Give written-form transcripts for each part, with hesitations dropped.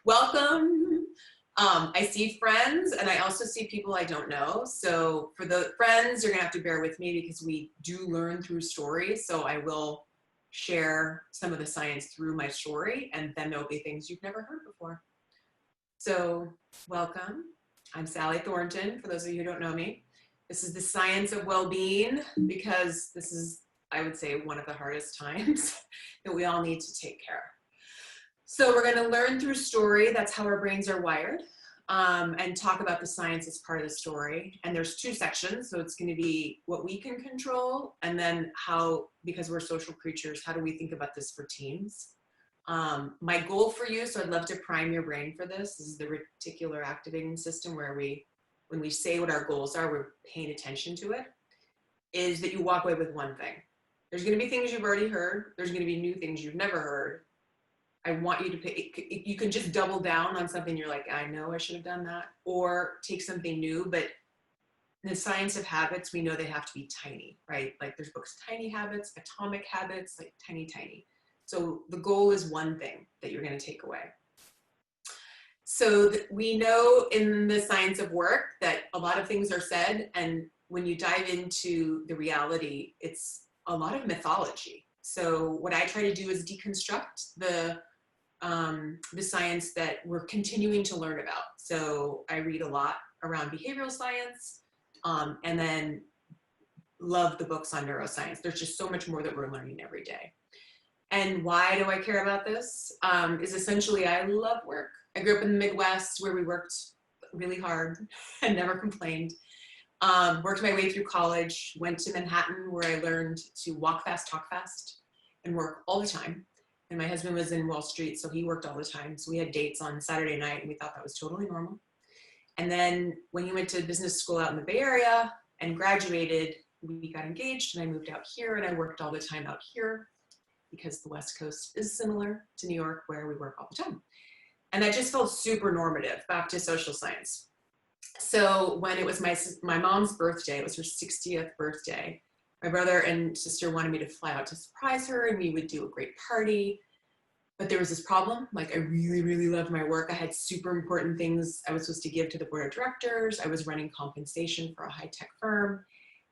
Welcome. I see friends and I also see people I don't know. So for the friends, you're gonna have to bear with me because we do learn through stories. So I will share some of the science through my story, and then there'll be things you've never heard before. So welcome. I'm Sally Thornton, for those of you who don't know me. This is the science of well-being, because this is, I would say, one of the hardest times that we all need to take care. So we're going to learn through story. That's how our brains are wired, and talk about the science as part of the story. And there's two sections. So it's going to be what we can control, and then how, because we're social creatures, how do we think about this for teams? My goal for you, so I'd love to prime your brain for this. This is the reticular activating system, where when we say what our goals are, we're paying attention to it, is that you walk away with one thing. There's going to be things you've already heard. There's going to be new things you've never heard. I want you to pay, you can just double down on something you're like, I know I should have done that, or take something new. But in the science of habits, we know they have to be tiny, right? Like there's books, Tiny Habits, Atomic Habits, like tiny. So the goal is one thing that you're going to take away. So we know in the science of work that a lot of things are said, and when you dive into the reality, it's a lot of mythology. So what I try to do is deconstruct the science that we're continuing to learn about. So I read a lot around behavioral science, and then love the books on neuroscience. There's just so much more that we're learning every day. And why do I care about this? Is essentially I love work. I grew up in the Midwest, where we worked really hard and never complained. Worked my way through college, went to Manhattan, where I learned to walk fast, talk fast, and work all the time. And my husband was in Wall Street, so he worked all the time. So we had dates on Saturday night, and we thought that was totally normal. And then when he went to business school out in the Bay Area and graduated, we got engaged, and I moved out here, and I worked all the time out here, because the West Coast is similar to New York, where we work all the time. And that just felt super normative, back to social science. So when it was my mom's birthday, it was her 60th birthday, my brother and sister wanted me to fly out to surprise her, and we would do a great party. But there was this problem. Like, I really, really loved my work. I had super important things I was supposed to give to the board of directors. I was running compensation for a high-tech firm,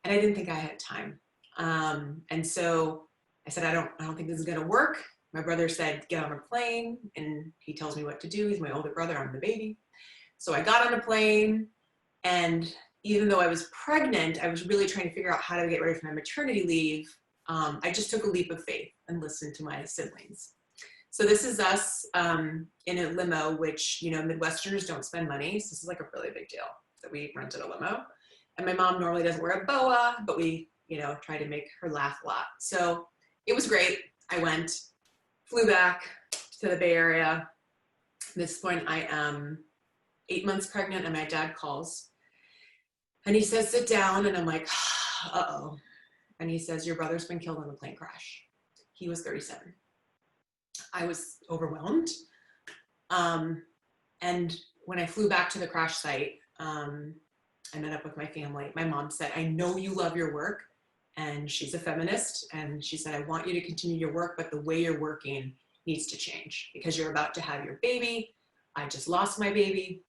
and I didn't think I had time. And so I said, I don't think this is gonna work. My brother said, get on a plane, and he tells me what to do. He's my older brother, I'm the baby. So I got on a plane, and even though I was pregnant, I was really trying to figure out how to get ready for my maternity leave. I just took a leap of faith and listened to my siblings. So this is us in a limo, which, you know, Midwesterners don't spend money. So this is like a really big deal that we rented a limo. And my mom normally doesn't wear a boa, but we, you know, try to make her laugh a lot. So it was great. I went, flew back to the Bay Area. At this point, I am 8 months pregnant, and my dad calls. And he says, sit down. And I'm like, uh-oh. And he says, your brother's been killed in a plane crash. He was 37. I was overwhelmed. And when I flew back to the crash site, I met up with my family. My mom said, I know you love your work. And she's a feminist. And she said, I want you to continue your work, but the way you're working needs to change, because you're about to have your baby. I just lost my baby.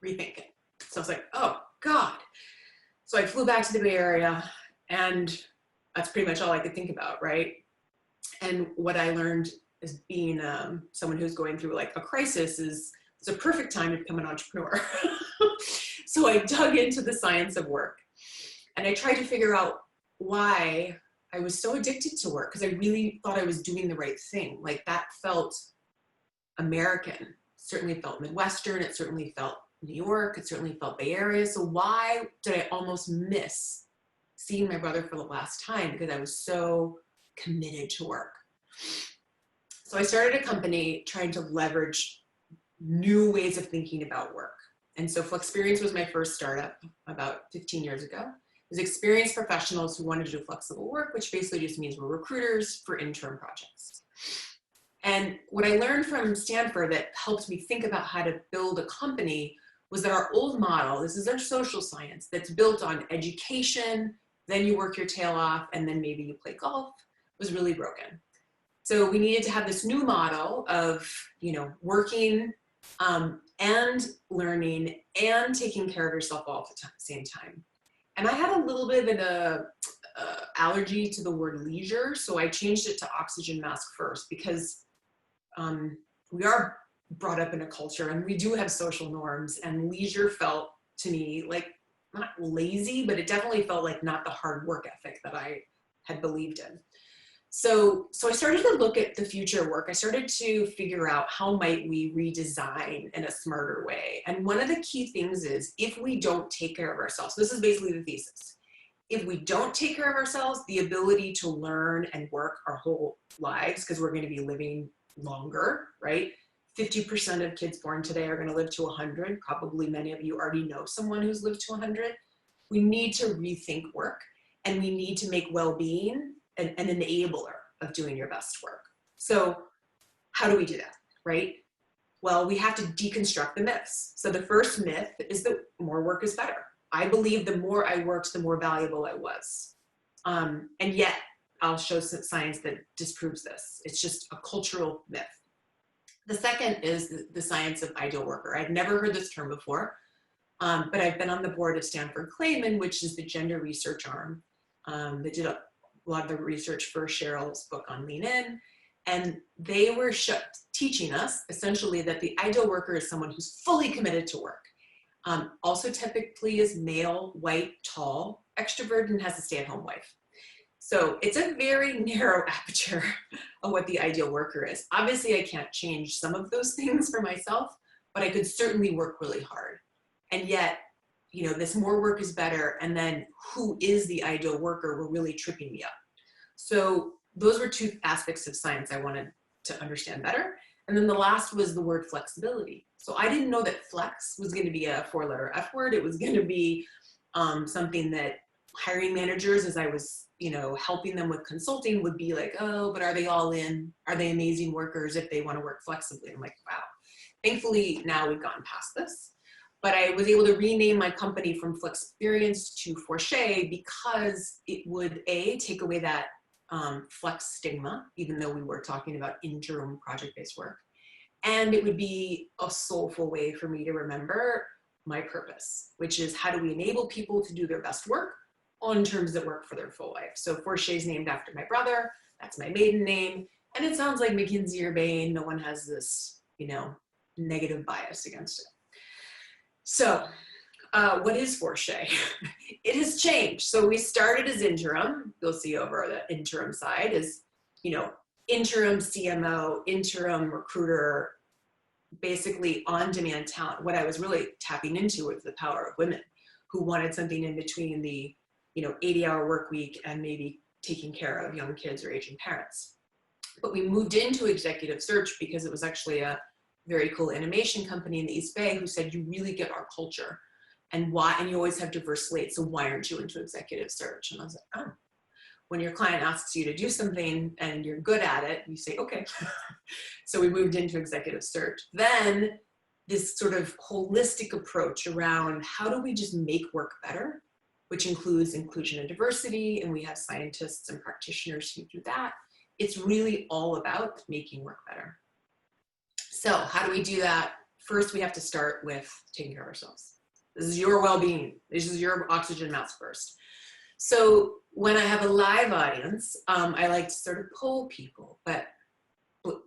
Rethink it. So I was like, oh God. So I flew back to the Bay Area, and that's pretty much all I could think about, right? And what I learned is being someone who's going through like a crisis is it's a perfect time to become an entrepreneur. So I dug into the science of work, and I tried to figure out why I was so addicted to work, because I really thought I was doing the right thing. Like, that felt American, certainly felt Midwestern, it certainly felt New York, it certainly felt Bay Area. So why did I almost miss seeing my brother for the last time? Because I was so committed to work. So I started a company trying to leverage new ways of thinking about work. And so Flexperience was my first startup about 15 years ago. It was experienced professionals who wanted to do flexible work, which basically just means we're recruiters for intern projects. And what I learned from Stanford that helped me think about how to build a company was that our old model, this is our social science, that's built on education, then you work your tail off, and then maybe you play golf, was really broken. So we needed to have this new model of, working and learning and taking care of yourself all at the same time. And I had a little bit of an allergy to the word leisure, so I changed it to oxygen mask first, because we are brought up in a culture and we do have social norms, and leisure felt to me like not lazy, but it definitely felt like not the hard work ethic that I had believed in. So I started to look at the future of work. I started to figure out how might we redesign in a smarter way. And one of the key things is, if we don't take care of ourselves, this is basically the thesis. If we don't take care of ourselves, the ability to learn and work our whole lives, because we're going to be living longer, right? 50% of kids born today are going to live to 100. Probably many of you already know someone who's lived to 100. We need to rethink work, and we need to make well-being an enabler of doing your best work. So how do we do that, right? Well, we have to deconstruct the myths. So the first myth is that more work is better. I believe the more I worked, the more valuable I was. And yet I'll show some science that disproves this. It's just a cultural myth. The second is the science of ideal worker. I'd never heard this term before, but I've been on the board of Stanford Clayman, which is the gender research arm that did a lot of the research for Cheryl's book on Lean In. And they were teaching us essentially that the ideal worker is someone who's fully committed to work. Also typically is male, white, tall, extroverted, and has a stay-at-home wife. So it's a very narrow aperture of what the ideal worker is. Obviously, I can't change some of those things for myself, but I could certainly work really hard. And yet, this more work is better, and then who is the ideal worker were really tripping me up. So those were two aspects of science I wanted to understand better. And then the last was the word flexibility. So I didn't know that flex was going to be a 4-letter F word. It was going to be something that hiring managers, as I was, helping them with consulting, would be like, oh, but are they all in? Are they amazing workers if they want to work flexibly? I'm like, wow. Thankfully, now we've gotten past this. But I was able to rename my company from Flexperience to Forshay because it would, A, take away that flex stigma, even though we were talking about interim project-based work. And it would be a soulful way for me to remember my purpose, which is how do we enable people to do their best work on terms that work for their full life. So Forshay is named after my brother. That's my maiden name. And it sounds like McKinsey or Bain. No one has this, negative bias against it. So what is Forshay? It has changed. So we started as interim. You'll see over the interim side is, interim CMO, interim recruiter, basically on-demand talent. What I was really tapping into was the power of women who wanted something in between the, 80-hour work week and maybe taking care of young kids or aging parents. But we moved into executive search because it was actually a very cool animation company in the East Bay who said, you really get our culture and why, and you always have diverse slates, so why aren't you into executive search? And I was like, oh. When your client asks you to do something and you're good at it, you say, okay. So we moved into executive search. Then this sort of holistic approach around how do we just make work better, which includes inclusion and diversity, and we have scientists and practitioners who do that. It's really all about making work better. So how do we do that? First, we have to start with taking care of ourselves. This is your well-being. This is your oxygen mask first. So when I have a live audience, I like to sort of poll people, but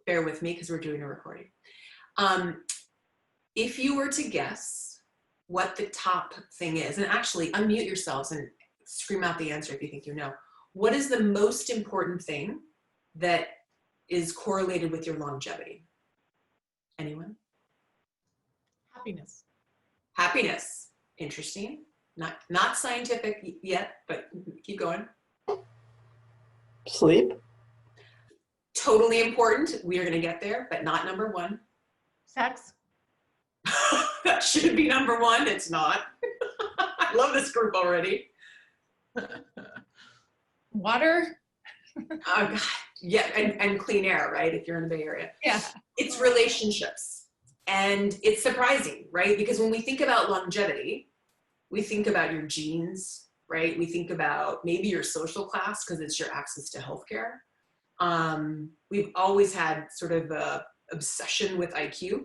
bear with me because we're doing a recording. If you were to guess what the top thing is, and actually unmute yourselves and scream out the answer if you think you know, what is the most important thing that is correlated with your longevity? Anyone? Happiness. Happiness. Interesting. Not scientific yet, but keep going. Sleep. Totally important. We are going to get there, but not number one. Sex. That should be number one. It's not. I love this group already. Water. God. Yeah, and clean air, right? If you're in the Bay Area. Yeah. It's relationships. And it's surprising, right? Because when we think about longevity, we think about your genes, right? We think about maybe your social class because it's your access to healthcare. We've always had sort of a obsession with IQ,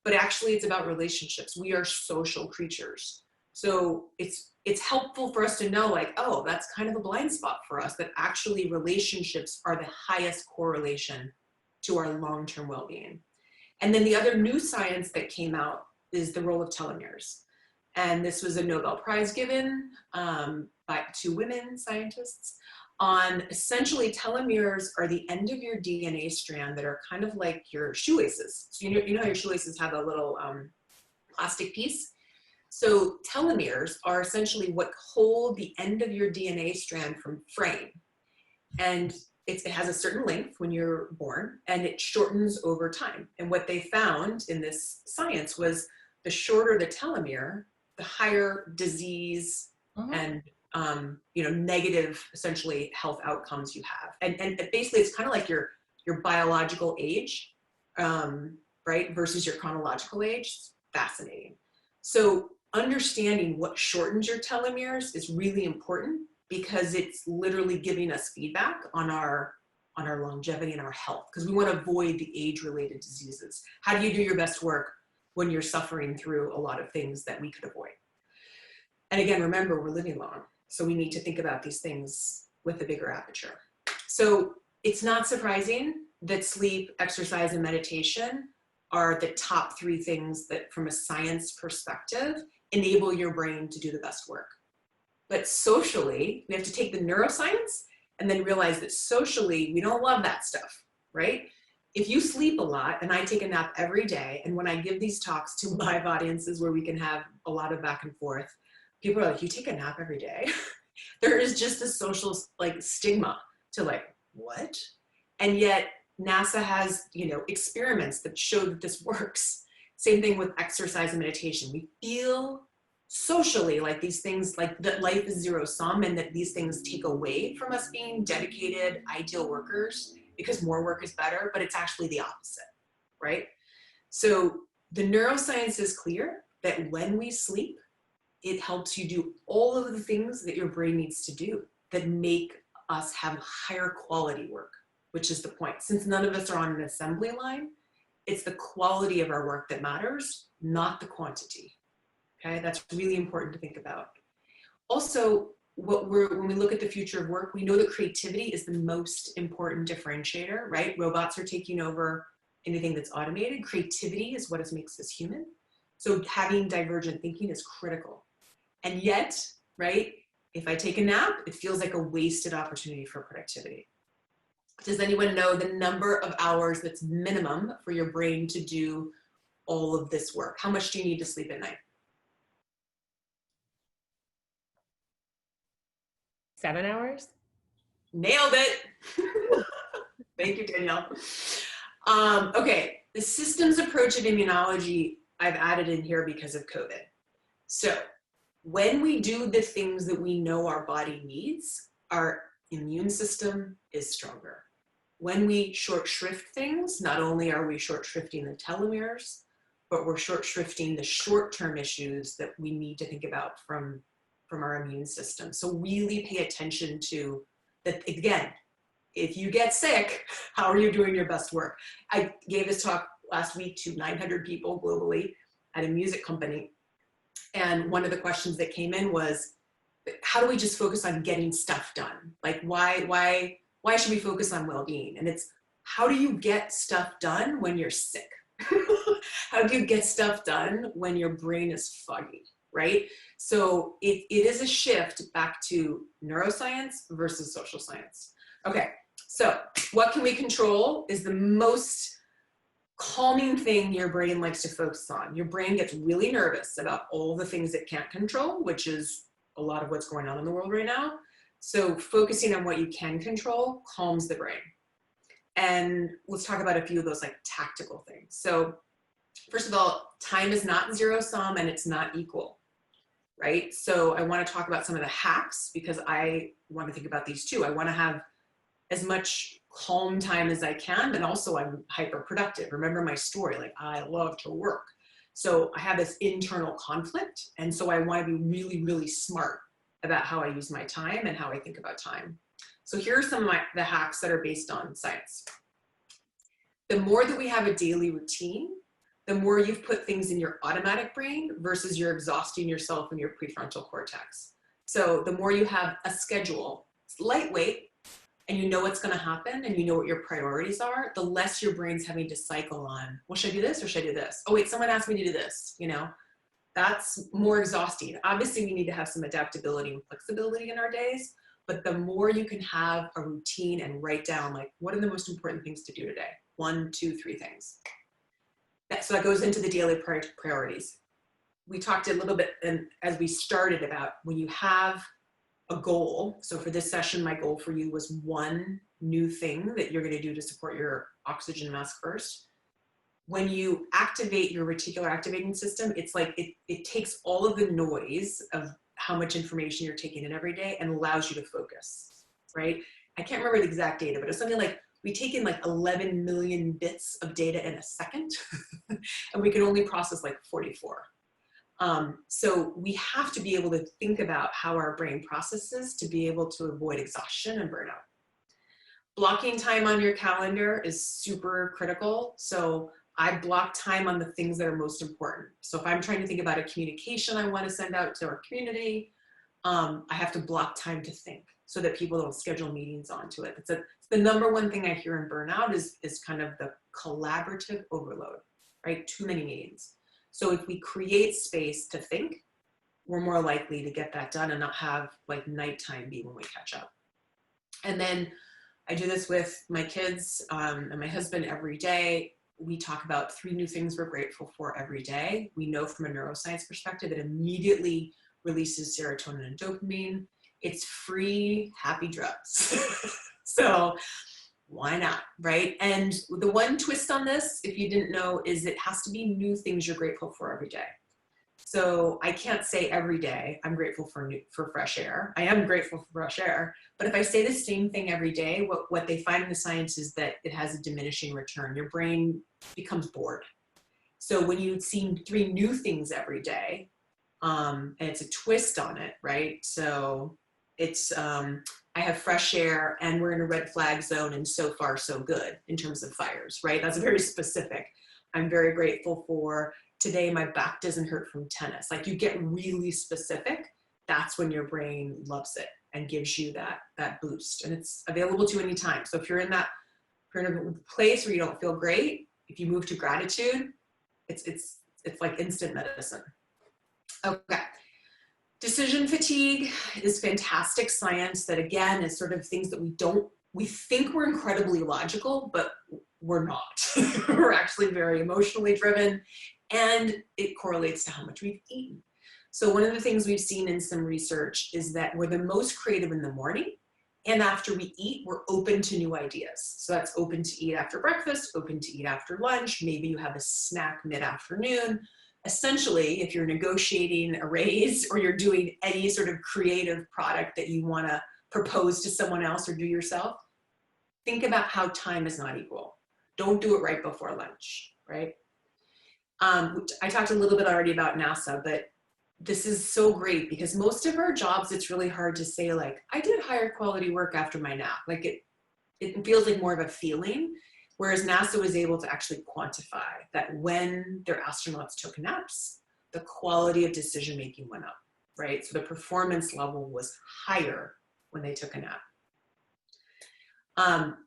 but actually it's about relationships. We are social creatures. So it's helpful for us to know, like, oh, that's kind of a blind spot for us, that actually relationships are the highest correlation to our long-term well-being. And then the other new science that came out is the role of telomeres. And this was a Nobel Prize given by 2 women scientists on essentially telomeres are the end of your DNA strand that are kind of like your shoelaces. So you know how your shoelaces have a little plastic piece? So telomeres are essentially what hold the end of your DNA strand from fraying. And it has a certain length when you're born, and it shortens over time. And what they found in this science was the shorter the telomere, the higher disease and negative, essentially, health outcomes you have. And basically, it's kind of like your biological age, right, versus your chronological age. It's fascinating. So understanding what shortens your telomeres is really important, because it's literally giving us feedback on our longevity and our health, because we want to avoid the age-related diseases. How do you do your best work when you're suffering through a lot of things that we could avoid? And again, remember, we're living long, so we need to think about these things with a bigger aperture. So it's not surprising that sleep, exercise, and meditation are the top 3 things that, from a science perspective, enable your brain to do the best work. But socially, we have to take the neuroscience and then realize that socially, we don't love that stuff, right? If you sleep a lot, and I take a nap every day, and when I give these talks to live audiences where we can have a lot of back and forth, people are like, you take a nap every day? There is just a social stigma to what? And yet NASA has, experiments that show that this works. Same thing with exercise and meditation. We feel socially like these things, like that life is zero sum, and that these things take away from us being dedicated, ideal workers, because more work is better, but it's actually the opposite, right? So the neuroscience is clear that when we sleep, it helps you do all of the things that your brain needs to do that make us have higher quality work, which is the point. Since none of us are on an assembly line, it's the quality of our work that matters, not the quantity. Okay, that's really important to think about. Also, when we look at the future of work, we know that creativity is the most important differentiator, right? Robots are taking over anything that's automated. Creativity is what makes us human. So having divergent thinking is critical. And yet, right, if I take a nap, it feels like a wasted opportunity for productivity. Does anyone know the number of hours that's minimum for your brain to do all of this work? How much do you need to sleep at night? 7 hours? Nailed it. Thank you, Danielle. Okay, the systems approach of immunology I've added in here because of COVID. So when we do the things that we know our body needs, our immune system is stronger. When we short shrift things, not only are we short shrifting the telomeres, but we're short shrifting the short-term issues that we need to think about from our immune system. So really pay attention to that. Again, if you get sick, how are you doing your best work? I gave this talk last week to 900 people globally at a music company. And one of the questions that came in was, how do we just focus on getting stuff done? Like, why should we focus on well-being? And it's, how do you get stuff done when you're sick? How do you get stuff done when your brain is foggy, right? So it is a shift back to neuroscience versus social science. Okay, so what can we control is the most calming thing your brain likes to focus on. Your brain gets really nervous about all the things it can't control, which is a lot of what's going on in the world right now. So focusing on what you can control calms the brain. And let's talk about a few of those tactical things. So first of all, time is not zero sum and it's not equal, right? So I want to talk about some of the hacks because I want to think about these too. I want to have as much calm time as I can, and also I'm hyper productive. Remember my story, I love to work. So I have this internal conflict. And so I want to be really, really smart about how I use my time and how I think about time. So here are some of the hacks that are based on science. The more that we have a daily routine, the more you've put things in your automatic brain versus you're exhausting yourself in your prefrontal cortex. So the more you have a schedule, it's lightweight, and you know what's going to happen and you know what your priorities are, the less your brain's having to cycle on, well, should I do this or should I do this? Oh wait, someone asked me to do this, you know? That's more exhausting. Obviously, we need to have some adaptability and flexibility in our days, but the more you can have a routine and write down, like, what are the most important things to do today? 1, 2, 3 things. So that goes into the daily priorities. We talked a little bit as we started about when you have a goal. So for this session, my goal for you was one new thing that you're going to do to support your oxygen mask first. When you activate your reticular activating system, it's like it takes all of the noise of how much information you're taking in every day and allows you to focus, right? I can't remember the exact data, but it's something like we take in like 11 million bits of data in a second, and we can only process like 44. So we have to be able to think about how our brain processes to be able to avoid exhaustion and burnout. Blocking time on your calendar is super critical. So I block time on the things that are most important. So if I'm trying to think about a communication I want to send out to our community, I have to block time to think so that people don't schedule meetings onto it. It's the number one thing I hear in burnout is kind of the collaborative overload, right? Too many meetings. So if we create space to think, we're more likely to get that done and not have like nighttime be when we catch up. And then I do this with my kids and my husband every day. We talk about 3 new things we're grateful for every day. We know from a neuroscience perspective, it immediately releases serotonin and dopamine. It's free, happy drugs. So why not, right? And the one twist on this, if you didn't know, is it has to be new things you're grateful for every day. So I can't say every day I'm grateful for fresh air. I am grateful for fresh air, but if I say the same thing every day, what they find in the science is that it has a diminishing return. Your brain becomes bored. So when you see 3 new things every day, and it's a twist on it, right? So it's I have fresh air and we're in a red flag zone and so far so good in terms of fires, right? That's very specific. I'm very grateful for today my back doesn't hurt from tennis. Like you get really specific, that's when your brain loves it and gives you that boost. And it's available to you anytime. So if you're in a place where you don't feel great, if you move to gratitude, it's like instant medicine. Okay. Decision fatigue is fantastic science that, again, is sort of things that we think we're incredibly logical, but we're not. We're actually very emotionally driven, and it correlates to how much we've eaten. So one of the things we've seen in some research is that we're the most creative in the morning, and after we eat, we're open to new ideas. So that's open to eat after breakfast, open to eat after lunch, maybe you have a snack mid-afternoon. Essentially, if you're negotiating a raise or you're doing any sort of creative product that you want to propose to someone else or do yourself, think about how time is not equal. Don't do it right before lunch, right? I talked a little bit already about NASA, but this is so great because most of our jobs, it's really hard to say like, I did higher quality work after my nap. Like it feels like more of a feeling. Whereas NASA was able to actually quantify that when their astronauts took naps, the quality of decision-making went up, right? So the performance level was higher when they took a nap.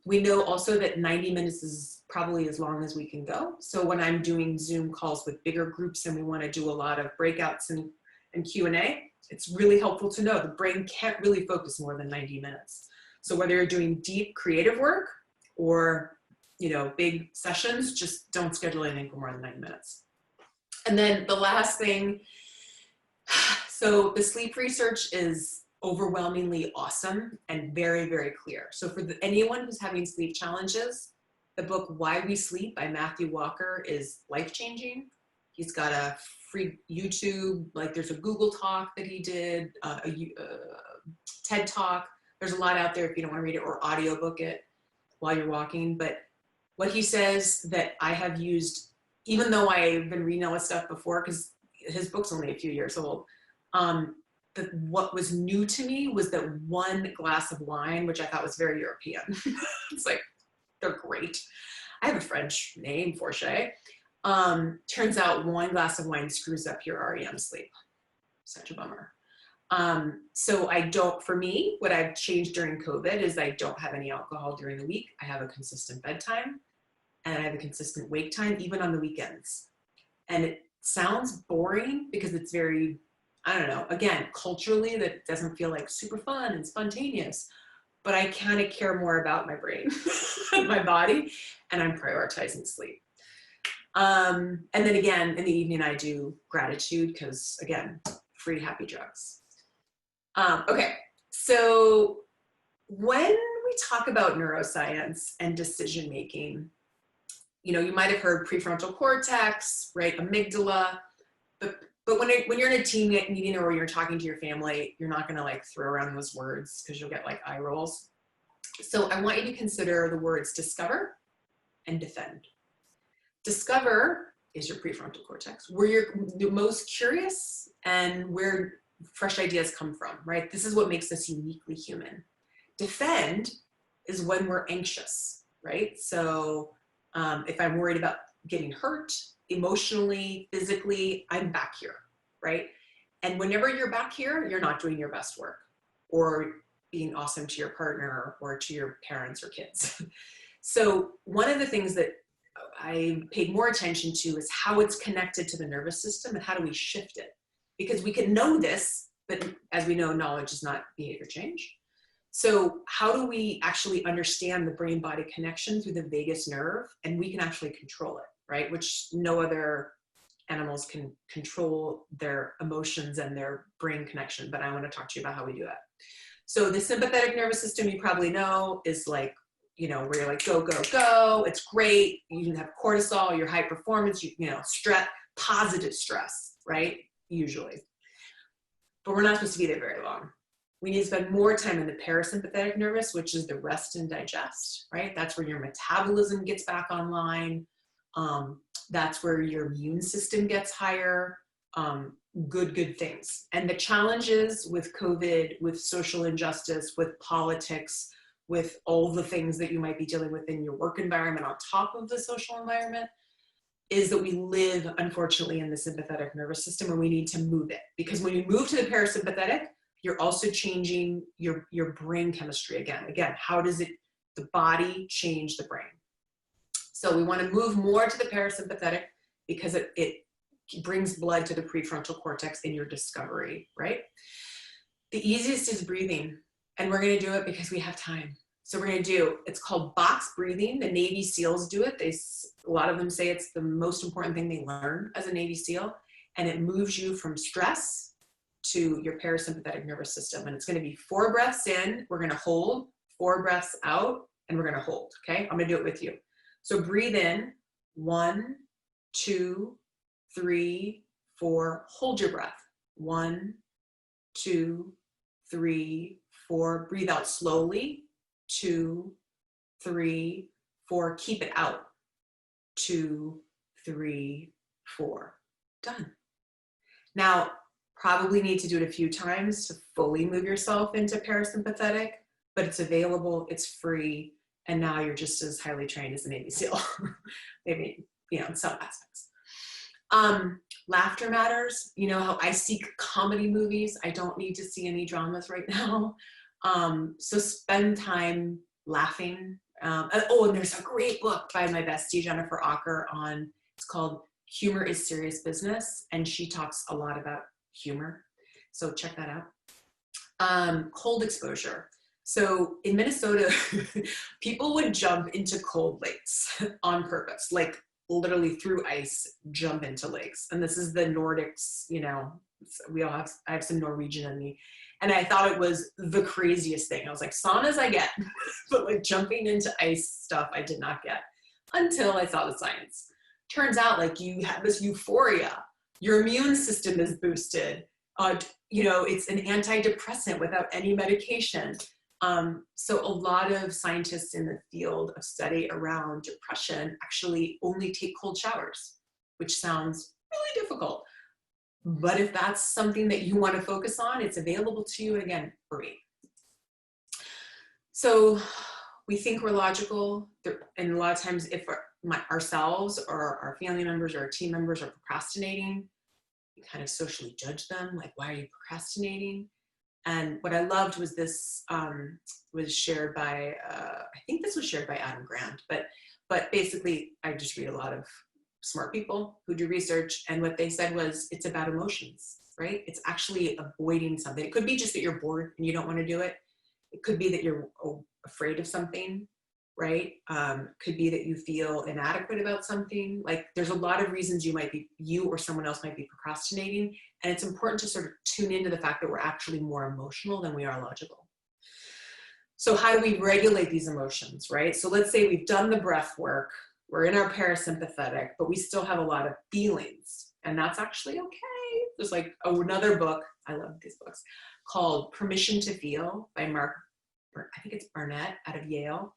We know also that 90 minutes is probably as long as we can go. So when I'm doing Zoom calls with bigger groups and we want to do a lot of breakouts and Q&A, it's really helpful to know the brain can't really focus more than 90 minutes. So whether you're doing deep creative work or big sessions, just don't schedule anything for more than 90 minutes. And then the last thing, so the sleep research is overwhelmingly awesome and very, very clear. So for anyone who's having sleep challenges, the book Why We Sleep by Matthew Walker is life-changing. He's got a free YouTube, like there's a Google Talk that he did, a TED Talk. There's a lot out there if you don't want to read it or audiobook it while you're walking. But what he says that I have used, even though I've been reading all this stuff before, because his book's only a few years old, what was new to me was that one glass of wine, which I thought was very European. It's like, they're great. I have a French name, Forshay. Turns out one glass of wine screws up your REM sleep. Such a bummer. So for me, what I've changed during COVID is I don't have any alcohol during the week. I have a consistent bedtime and I have a consistent wake time, even on the weekends. And it sounds boring because it's very, I don't know, again, culturally, that doesn't feel like super fun and spontaneous, but I kind of care more about my brain and my body, and I'm prioritizing sleep. And then again, in the evening, I do gratitude because, again, free happy drugs. Okay, so when we talk about neuroscience and decision-making, you might have heard prefrontal cortex, right, amygdala, but when you're in a team meeting or you're talking to your family, you're not gonna like throw around those words because you'll get like eye rolls. So I want you to consider the words discover and defend. Discover is your prefrontal cortex, where you're most curious and where fresh ideas come from, right? This is what makes us uniquely human. Defend is when we're anxious, right? So if I'm worried about getting hurt emotionally, physically, I'm back here, right? And whenever you're back here, you're not doing your best work or being awesome to your partner or to your parents or kids. So one of the things that I paid more attention to is how it's connected to the nervous system and how do we shift it? Because we can know this, but as we know, knowledge is not behavior change. So how do we actually understand the brain-body connection through the vagus nerve, and we can actually control it, right? Which no other animals can control their emotions and their brain connection, but I want to talk to you about how we do that. So the sympathetic nervous system, you probably know, is like, where you're like, go, go, go. It's great. You can have cortisol, your high performance, stress, positive stress, right? Usually. But we're not supposed to be there very long. We need to spend more time in the parasympathetic nervous, which is the rest and digest, right? That's where your metabolism gets back online. That's where your immune system gets higher. Good things. And the challenges with COVID, with social injustice, with politics, with all the things that you might be dealing with in your work environment on top of the social environment, is that we live, unfortunately, in the sympathetic nervous system, and we need to move it. Because when you move to the parasympathetic, you're also changing your brain chemistry again. Again, how does the body change the brain? So we want to move more to the parasympathetic because it brings blood to the prefrontal cortex in your discovery, right? The easiest is breathing, and we're going to do it because we have time. So we're going to it's called box breathing. The Navy SEALs do it. A lot of them say it's the most important thing they learn as a Navy SEAL, and it moves you from stress to your parasympathetic nervous system. And it's going to be 4 breaths in, we're going to hold, 4 breaths out, and we're going to hold. Okay, I'm going to do it with you. So breathe in, 1, 2, 3, 4. Hold your breath. 1, 2, 3, 4. Breathe out slowly. 2, 3, 4. Keep it out. 2, 3, 4. Done. Now, probably need to do it a few times to fully move yourself into parasympathetic, but it's available, it's free, and now you're just as highly trained as a Navy SEAL. Maybe, in some aspects. Laughter matters. You know how I seek comedy movies? I don't need to see any dramas right now. So spend time laughing. And there's a great book by my bestie, Jennifer Acker, it's called Humor is Serious Business, and she talks a lot about humor. So check that out. Cold exposure. So in Minnesota, people would jump into cold lakes on purpose, like literally through ice, jump into lakes. And this is the Nordics, I have some Norwegian in me. And I thought it was the craziest thing. I was like, saunas I get, but like jumping into ice stuff I did not get until I saw the science. Turns out like you have this euphoria. Your immune system is boosted. It's an antidepressant without any medication. So a lot of scientists in the field of study around depression actually only take cold showers, which sounds really difficult. But if that's something that you want to focus on, it's available to you, and again, free. So we think we're logical, and a lot of times if ourselves or our family members or our team members are procrastinating, we kind of socially judge them, like, why are you procrastinating? And what I loved was this was shared by, I think this was shared by Adam Grant, but basically I just read a lot of smart people who do research, and what they said was it's about emotions, right? It's actually avoiding something. It could be just that you're bored and you don't want to do it. It could be that you're afraid of something, right? Could be that you feel inadequate about something. Like there's a lot of reasons you or someone else might be procrastinating. And it's important to sort of tune into the fact that we're actually more emotional than we are logical. So how do we regulate these emotions, right? So let's say we've done the breath work, we're in our parasympathetic, but we still have a lot of feelings. And that's actually okay. There's like another book, I love these books, called Permission to Feel by I think it's Barnett out of Yale.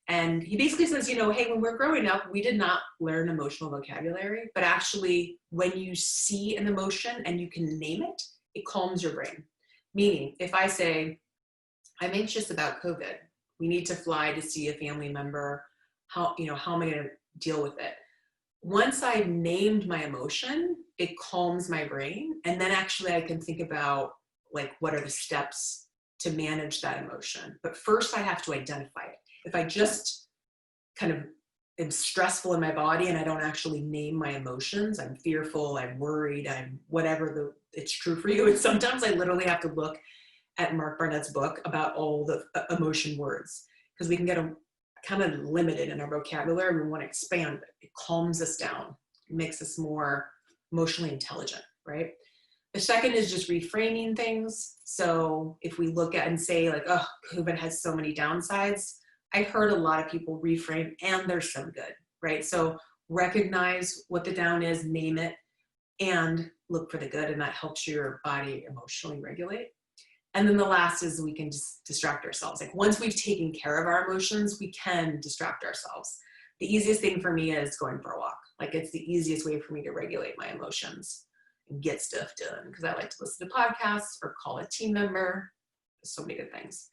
And he basically says, hey, when we're growing up, we did not learn emotional vocabulary, but actually when you see an emotion and you can name it, it calms your brain. Meaning, if I say, I'm anxious about COVID, we need to fly to see a family member, how am I going to deal with it? Once I've named my emotion, it calms my brain. And then actually I can think about like, what are the steps to manage that emotion? But first I have to identify it. If I just kind of am stressful in my body and I don't actually name my emotions, I'm fearful, I'm worried, I'm whatever it's true for you. And sometimes I literally have to look at Mark Barnett's book about all the emotion words, because we can get them kind of limited in our vocabulary. We want to expand it. It calms us down. It makes us more emotionally intelligent, right? The second is just reframing things. So if we look at and say like, oh, COVID has so many downsides, I heard a lot of people reframe, and there's some good, right? So recognize what the down is, name it, and look for the good, and that helps your body emotionally regulate. And then the last is we can just distract ourselves. Like once we've taken care of our emotions, we can distract ourselves. The easiest thing for me is going for a walk. Like it's the easiest way for me to regulate my emotions and get stuff done, because I like to listen to podcasts or call a team member. There's so many good things.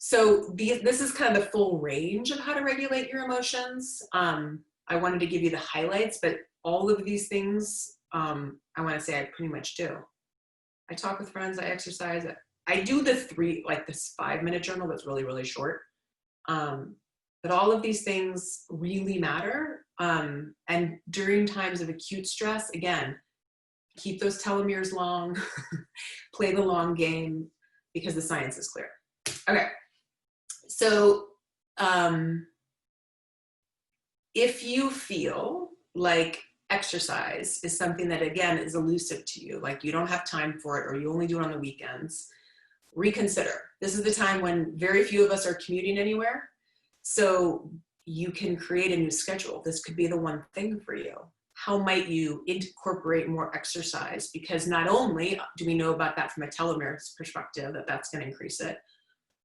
So this is kind of the full range of how to regulate your emotions. I wanted to give you the highlights, but all of these things, I want to say I pretty much do. I talk with friends, I exercise. I do this 5-minute journal that's really, really short. But all of these things really matter. And during times of acute stress, again, keep those telomeres long, play the long game, because the science is clear. Okay. So if you feel like exercise is something that, again, is elusive to you, like you don't have time for it or you only do it on the weekends, reconsider. This is the time when very few of us are commuting anywhere. So you can create a new schedule. This could be the one thing for you. How might you incorporate more exercise? Because not only do we know about that from a telomeres perspective, that that's going to increase it,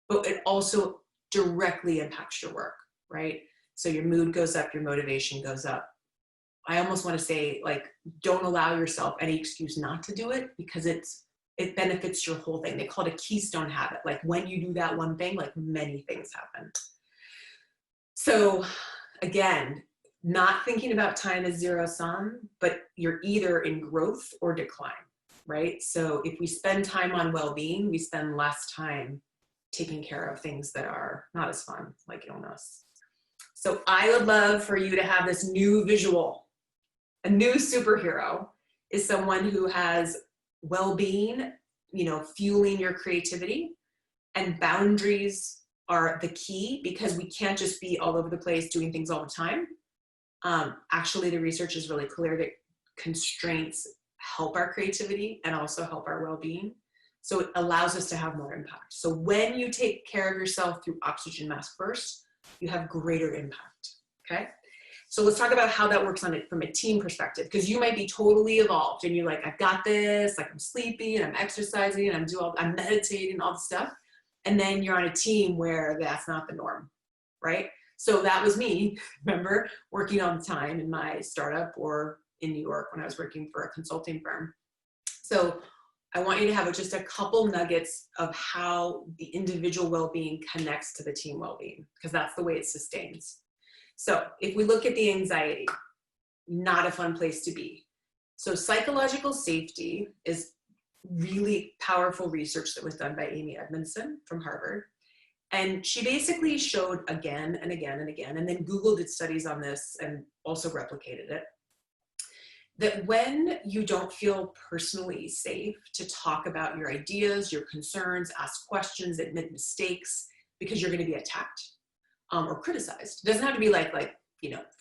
but it also directly impacts your work, right? So your mood goes up, your motivation goes up. I almost want to say, like, don't allow yourself any excuse not to do it, because it benefits your whole thing. They call it a Keystone Habit. Like when you do that one thing, like many things happen. So again, not thinking about time as zero sum, but you're either in growth or decline, right? So if we spend time on well-being, we spend less time taking care of things that are not as fun, like illness. So I would love for you to have this new visual. A new superhero is someone who has well-being, fueling your creativity, and boundaries are the key, because we can't just be all over the place doing things all the time. Actually, the research is really clear that constraints help our creativity and also help our well-being. So it allows us to have more impact. So when you take care of yourself through oxygen mask first, you have greater impact, okay? So let's talk about how that works on it from a team perspective, because you might be totally evolved and you're like, I've got this, like I'm sleeping and I'm exercising and I'm meditating, all the stuff. And then you're on a team where that's not the norm, right? So that was me, remember, working all the time in my startup or in New York when I was working for a consulting firm. So I want you to have just a couple nuggets of how the individual well-being connects to the team well-being, because that's the way it sustains. So if we look at the anxiety, not a fun place to be. So psychological safety is really powerful research that was done by Amy Edmondson from Harvard. And she basically showed again and again and again, and then Google did studies on this and also replicated it, that when you don't feel personally safe to talk about your ideas, your concerns, ask questions, admit mistakes, because you're going to be attacked or criticized. It doesn't have to be like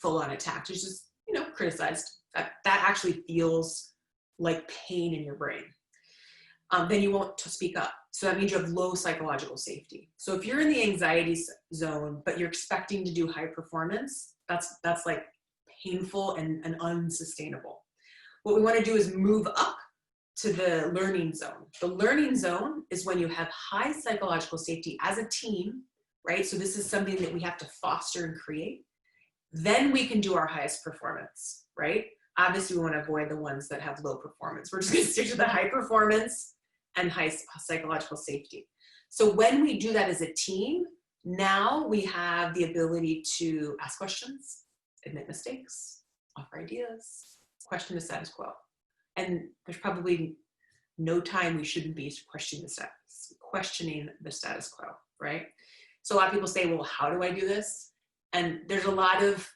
full on attacked. It's just criticized. That actually feels like pain in your brain. Then you won't speak up. So that means you have low psychological safety. So if you're in the anxiety zone, but you're expecting to do high performance, that's like painful and unsustainable. What we want to do is move up to the learning zone. The learning zone is when you have high psychological safety as a team, right? So this is something that we have to foster and create. Then we can do our highest performance, right? Obviously, we want to avoid the ones that have low performance. We're just going to stick to the high performance and high psychological safety. So when we do that as a team, now we have the ability to ask questions, admit mistakes, offer ideas, question the status quo. And there's probably no time we shouldn't be questioning the status quo, right? So a lot of people say, well, how do I do this? And there's a lot of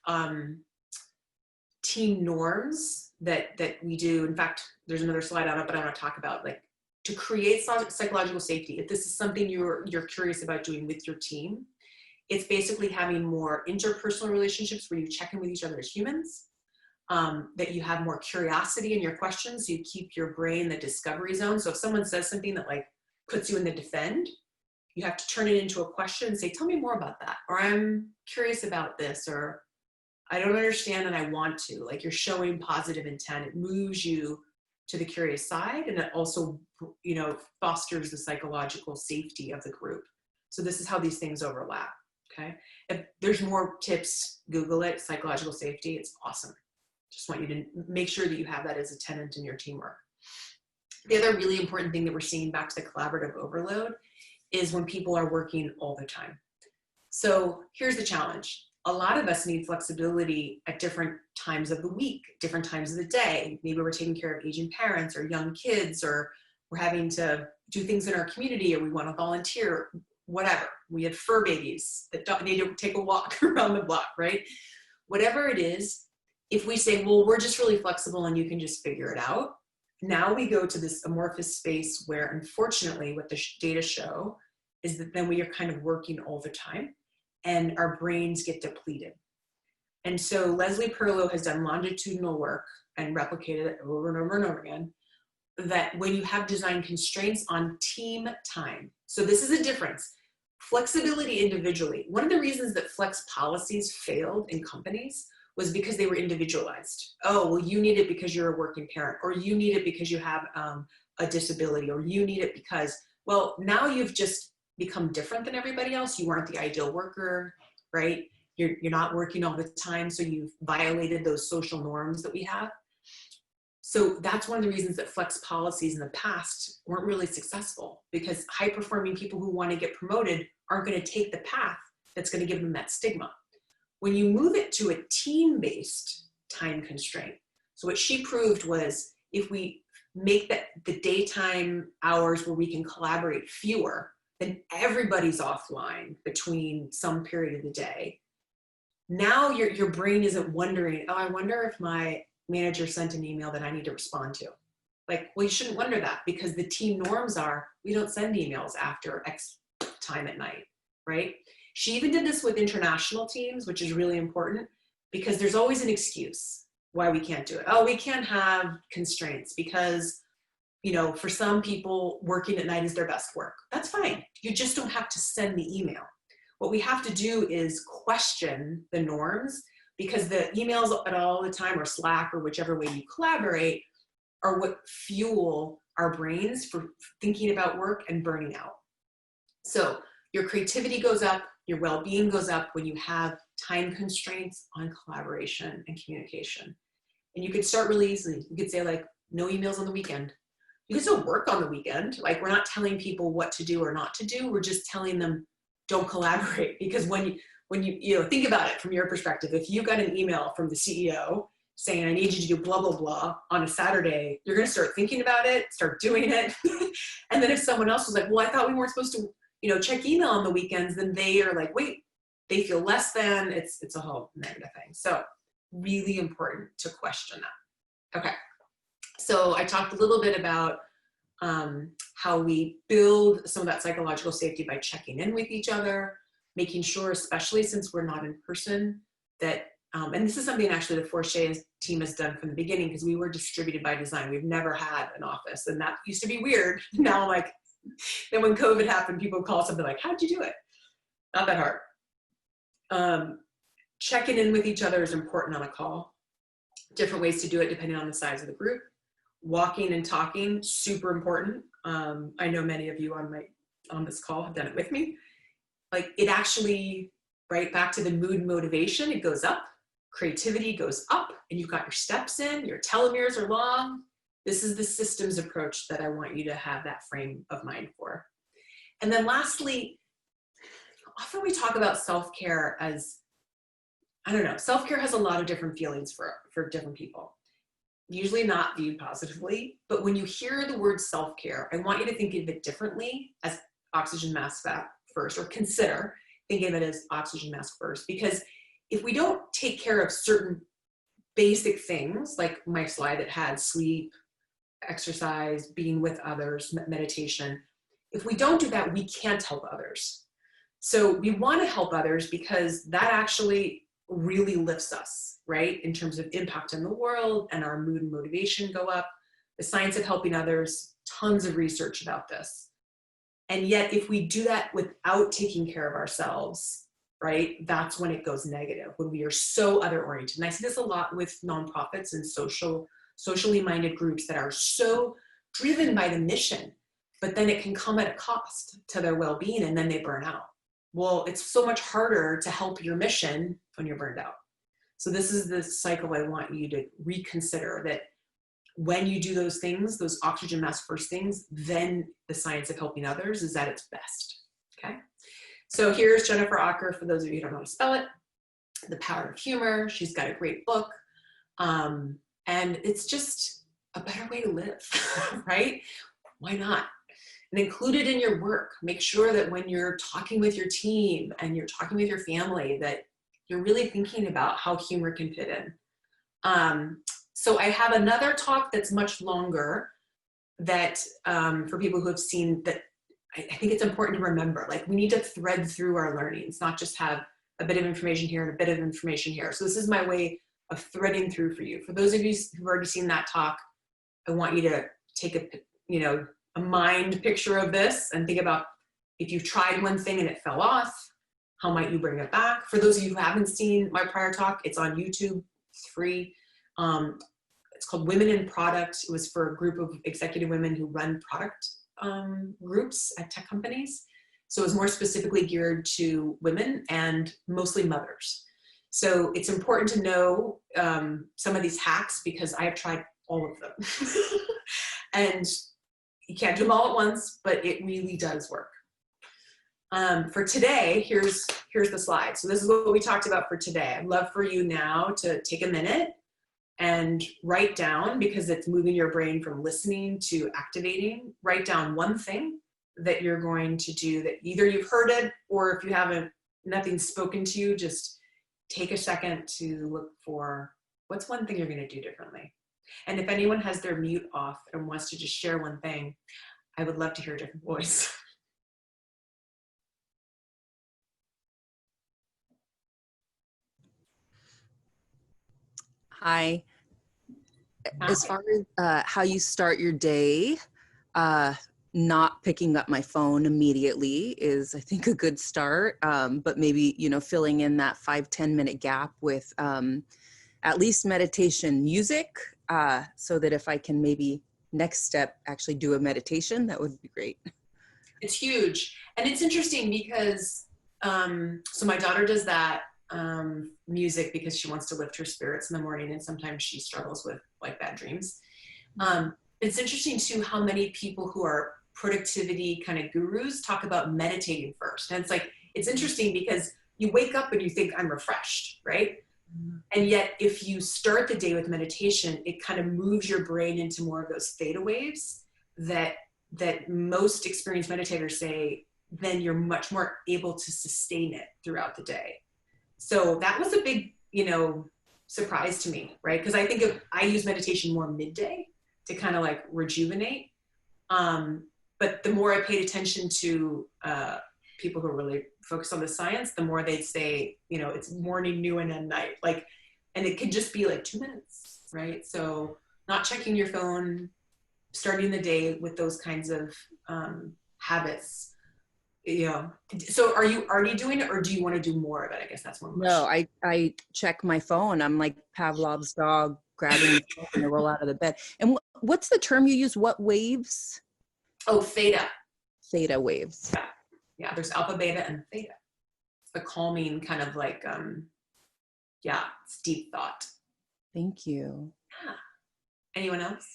team norms that we do. In fact, there's another slide on it, but I want to talk about like to create psychological safety. If this is something you're curious about doing with your team, it's basically having more interpersonal relationships where you check in with each other as humans, that you have more curiosity in your questions, so you keep your brain in the discovery zone. So if someone says something that like puts you in the defend, you have to turn it into a question and say, tell me more about that, or I'm curious about this, or I don't understand and I want to. Like, you're showing positive intent. It moves you to the curious side, and it also, fosters the psychological safety of the group. So this is how these things overlap, okay? If there's more tips, Google it, psychological safety, it's awesome. Just want you to make sure that you have that as a tenet in your teamwork. The other really important thing that we're seeing, back to the collaborative overload, is when people are working all the time. So here's the challenge. A lot of us need flexibility at different times of the week, different times of the day. Maybe we're taking care of aging parents or young kids, or we're having to do things in our community, or we want to volunteer, whatever. We have fur babies that need to take a walk around the block, right? Whatever it is, if we say, well, we're just really flexible and you can just figure it out, now we go to this amorphous space where, unfortunately, what the data show is that then we are kind of working all the time and our brains get depleted. And so Leslie Perlow has done longitudinal work and replicated it over and over and over again, that when you have design constraints on team time, so this is a difference. Flexibility individually. One of the reasons that flex policies failed in companies was because they were individualized. Oh, well, you need it because you're a working parent, or you need it because you have a disability, or you need it because, well, now you've just become different than everybody else. You aren't the ideal worker, right? You're not working all the time, so you've violated those social norms that we have. So that's one of the reasons that flex policies in the past weren't really successful, because high-performing people who want to get promoted aren't going to take the path that's going to give them that stigma. When you move it to a team-based time constraint, so what she proved was if we make the daytime hours where we can collaborate fewer, then everybody's offline between some period of the day. Now your brain isn't wondering, oh, I wonder if my manager sent an email that I need to respond to. Like, well, you shouldn't wonder that, because the team norms are, we don't send emails after X time at night, right? She even did this with international teams, which is really important, because there's always an excuse why we can't do it. Oh, we can't have constraints because, for some people, working at night is their best work. That's fine. You just don't have to send the email. What we have to do is question the norms, because the emails at all the time, or Slack, or whichever way you collaborate, are what fuel our brains for thinking about work and burning out. So your creativity goes up, your well-being goes up when you have time constraints on collaboration and communication. And you could start really easily. You could say, like, no emails on the weekend. you can still work on the weekend. Like, we're not telling people what to do or not to do. We're just telling them don't collaborate. Because when you think about it from your perspective, if you got an email from the CEO saying, I need you to do blah, blah, blah on a Saturday, you're going to start thinking about it, start doing it. And then if someone else was like, well, I thought we weren't supposed to, check email on the weekends, then they are like, wait, they feel less than. It's a whole negative thing. So really important to question that. Okay. So I talked a little bit about how we build some of that psychological safety by checking in with each other, making sure, especially since we're not in person, that, and this is something actually the Forshay team has done from the beginning, because we were distributed by design. We've never had an office, and that used to be weird. Now, like, then when COVID happened, people call something like, how'd you do it? Not that hard. Checking in with each other is important on a call. Different ways to do it depending on the size of the group. Walking and talking, super important. I know many of you on this call have done it with me. Like, it actually, right back to the mood and motivation, it goes up, creativity goes up, and you've got your steps in, your telomeres are long. This is the systems approach that I want you to have that frame of mind for. And then lastly, often we talk about self-care as, I don't know, self-care has a lot of different feelings for different people. Usually not viewed positively, but when you hear the word self-care, I want you to think of it differently as oxygen mask first, or consider thinking of it as oxygen mask first. Because if we don't take care of certain basic things, like my slide that had sleep, exercise, being with others, meditation, if we don't do that, we can't help others. So we want to help others because that actually really lifts us, right? In terms of impact in the world, and our mood and motivation go up. The science of helping others, tons of research about this. And yet, if we do that without taking care of ourselves, right, that's when it goes negative, when we are so other-oriented. And I see this a lot with nonprofits and socially minded groups that are so driven by the mission, but then it can come at a cost to their well-being, and then they burn out. Well, it's so much harder to help your mission when you're burned out. So this is the cycle I want you to reconsider, that when you do those things, those oxygen mask first things, then the science of helping others is at its best, okay? So here's Jennifer Acker, for those of you who don't know how to spell it, The Power of Humor. She's got a great book. And it's just a better way to live, right? Why not? And include it in your work. Make sure that when you're talking with your team and you're talking with your family, that you're really thinking about how humor can fit in. So I have another talk that's much longer that for people who have seen that, I think it's important to remember, like, we need to thread through our learnings, not just have a bit of information here and a bit of information here. So this is my way of threading through for you. For those of you who've already seen that talk, I want you to take a mind picture of this and think about, if you've tried one thing and it fell off, how might you bring it back? For those of you who haven't seen my prior talk, it's on YouTube, it's free. It's called Women in Product. It was for a group of executive women who run product groups at tech companies. So it was more specifically geared to women and mostly mothers. So it's important to know some of these hacks, because I have tried all of them. And you can't do them all at once, but it really does work. For today, here's the slide. So this is what we talked about for today. I'd love for you now to take a minute and write down, because it's moving your brain from listening to activating. Write down one thing that you're going to do that either you've heard it, or if you haven't, nothing's spoken to you, just take a second to look for what's one thing you're going to do differently. And if anyone has their mute off and wants to just share one thing, I would love to hear a different voice. Hi. As far as how you start your day, not picking up my phone immediately is, I think, a good start. But maybe, filling in that 5-10 minute gap with at least meditation music, so that if I can maybe next step actually do a meditation, that would be great. It's huge. And it's interesting because, so my daughter does that music because she wants to lift her spirits in the morning, and sometimes she struggles with like bad dreams. It's interesting too how many people who are productivity kind of gurus talk about meditating first. And it's like, it's interesting because you wake up and you think I'm refreshed, right? And yet if you start the day with meditation, it kind of moves your brain into more of those theta waves that most experienced meditators say, then you're much more able to sustain it throughout the day. So that was a big, surprise to me, right? Because I use meditation more midday to kind of like rejuvenate. But the more I paid attention to people who are really focused on the science, the more they'd say, it's morning, noon, and night. And it could just be like 2 minutes, right? So not checking your phone, starting the day with those kinds of habits. So are you already doing it, or do you want to do more of it? I guess that's one question. No, I check my phone. I'm like Pavlov's dog, grabbing the phone to roll out of the bed. And what's the term you use? What waves? Oh, theta. Theta waves. Yeah, there's alpha, beta, and theta. It's the calming kind of like, it's deep thought. Thank you. Yeah. Anyone else?